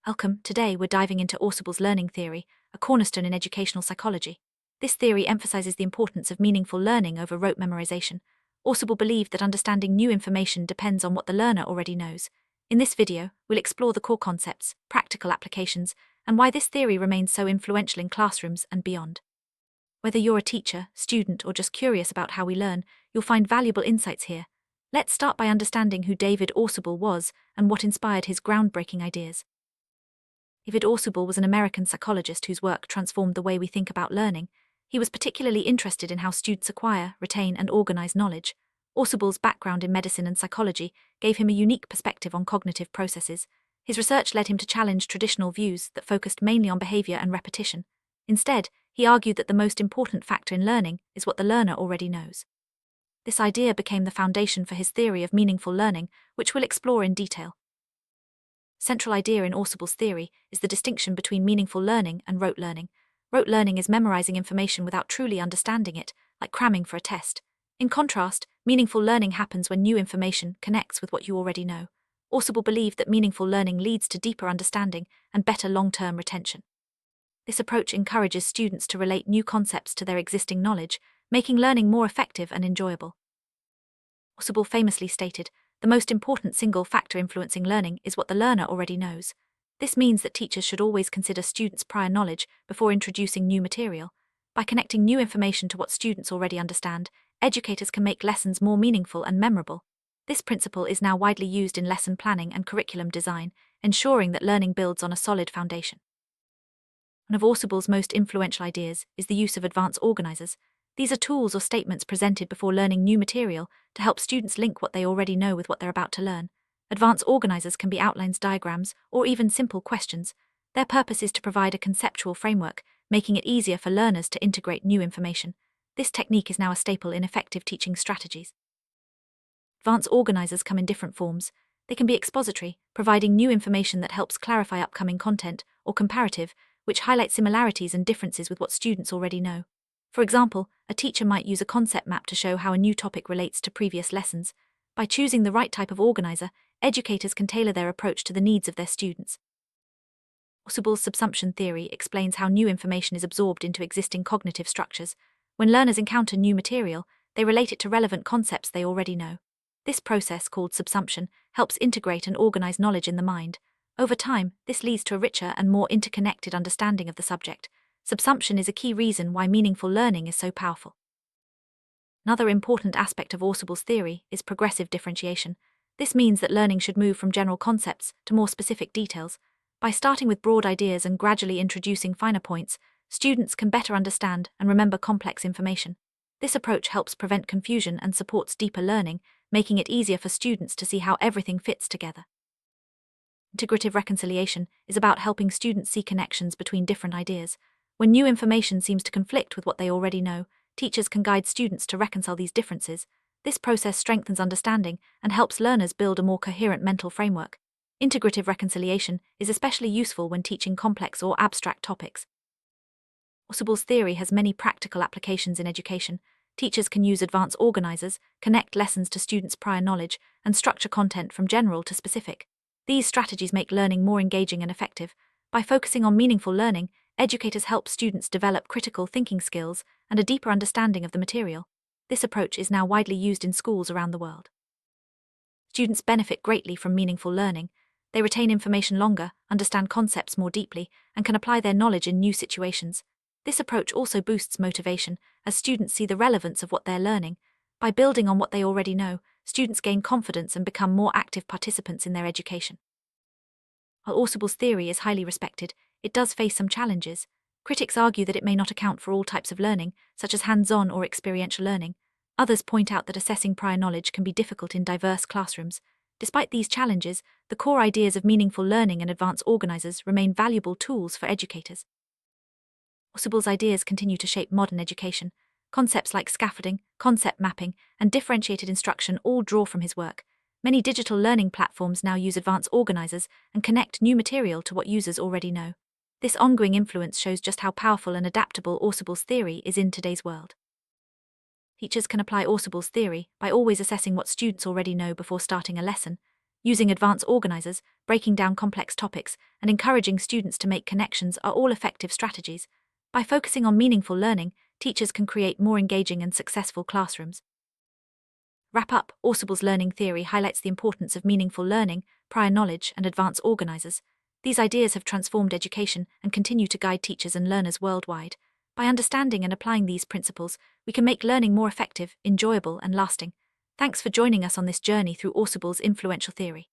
Welcome. Today we're diving into Ausubel's learning theory, a cornerstone in educational psychology. This theory emphasizes the importance of meaningful learning over rote memorization. Ausubel believed that understanding new information depends on what the learner already knows. In this video, we'll explore the core concepts, practical applications, and why this theory remains so influential in classrooms and beyond. Whether you're a teacher, student, or just curious about how we learn, you'll find valuable insights here. Let's start by understanding who David Ausubel was and what inspired his groundbreaking ideas. David Ausubel was an American psychologist whose work transformed the way we think about learning. He was particularly interested in how students acquire, retain, and organize knowledge. Ausubel's background in medicine and psychology gave him a unique perspective on cognitive processes. His research led him to challenge traditional views that focused mainly on behavior and repetition. Instead, he argued that the most important factor in learning is what the learner already knows. This idea became the foundation for his theory of meaningful learning, which we'll explore in detail. Central idea in Ausubel's theory is the distinction between meaningful learning and rote learning. Rote learning is memorizing information without truly understanding it, like cramming for a test. In contrast, meaningful learning happens when new information connects with what you already know. Ausubel believed that meaningful learning leads to deeper understanding and better long-term retention. This approach encourages students to relate new concepts to their existing knowledge, making learning more effective and enjoyable. Ausubel famously stated, "The most important single factor influencing learning is what the learner already knows." This means that teachers should always consider students' prior knowledge before introducing new material. By connecting new information to what students already understand, educators can make lessons more meaningful and memorable. This principle is now widely used in lesson planning and curriculum design, ensuring that learning builds on a solid foundation. One of Ausubel's most influential ideas is the use of advanced organizers. These are tools or statements presented before learning new material to help students link what they already know with what they're about to learn. Advanced organizers can be outlines, diagrams, or even simple questions. Their purpose is to provide a conceptual framework, making it easier for learners to integrate new information. This technique is now a staple in effective teaching strategies. Advanced organizers come in different forms. They can be expository, providing new information that helps clarify upcoming content, or comparative, which highlights similarities and differences with what students already know. For example, a teacher might use a concept map to show how a new topic relates to previous lessons. By choosing the right type of organizer, educators can tailor their approach to the needs of their students. Ausubel's subsumption theory explains how new information is absorbed into existing cognitive structures. When learners encounter new material, they relate it to relevant concepts they already know. This process, called subsumption, helps integrate and organize knowledge in the mind. Over time, this leads to a richer and more interconnected understanding of the subject. Subsumption is a key reason why meaningful learning is so powerful. Another important aspect of Ausubel's theory is progressive differentiation. This means that learning should move from general concepts to more specific details. By starting with broad ideas and gradually introducing finer points, students can better understand and remember complex information. This approach helps prevent confusion and supports deeper learning, making it easier for students to see how everything fits together. Integrative reconciliation is about helping students see connections between different ideas. When new information seems to conflict with what they already know, teachers can guide students to reconcile these differences. This process strengthens understanding and helps learners build a more coherent mental framework. Integrative reconciliation is especially useful when teaching complex or abstract topics. Ausubel's theory has many practical applications in education. Teachers can use advanced organizers, connect lessons to students' prior knowledge, and structure content from general to specific. These strategies make learning more engaging and effective. By focusing on meaningful learning, educators help students develop critical thinking skills and a deeper understanding of the material. This approach is now widely used in schools around the world. Students benefit greatly from meaningful learning. They retain information longer, understand concepts more deeply, and can apply their knowledge in new situations. This approach also boosts motivation, as students see the relevance of what they're learning. By building on what they already know, students gain confidence and become more active participants in their education. While Ausubel's theory is highly respected, it does face some challenges. Critics argue that it may not account for all types of learning, such as hands-on or experiential learning. Others point out that assessing prior knowledge can be difficult in diverse classrooms. Despite these challenges, the core ideas of meaningful learning and advanced organizers remain valuable tools for educators. Ausubel's ideas continue to shape modern education. Concepts like scaffolding, concept mapping, and differentiated instruction all draw from his work. Many digital learning platforms now use advanced organizers and connect new material to what users already know. This ongoing influence shows just how powerful and adaptable Ausubel's theory is in today's world. Teachers can apply Ausubel's theory by always assessing what students already know before starting a lesson. Using advanced organizers, breaking down complex topics, and encouraging students to make connections are all effective strategies. By focusing on meaningful learning, teachers can create more engaging and successful classrooms. Wrap up. Ausubel's learning theory highlights the importance of meaningful learning, prior knowledge, and advanced organizers. These ideas have transformed education and continue to guide teachers and learners worldwide. By understanding and applying these principles, we can make learning more effective, enjoyable, and lasting. Thanks for joining us on this journey through Ausubel's influential theory.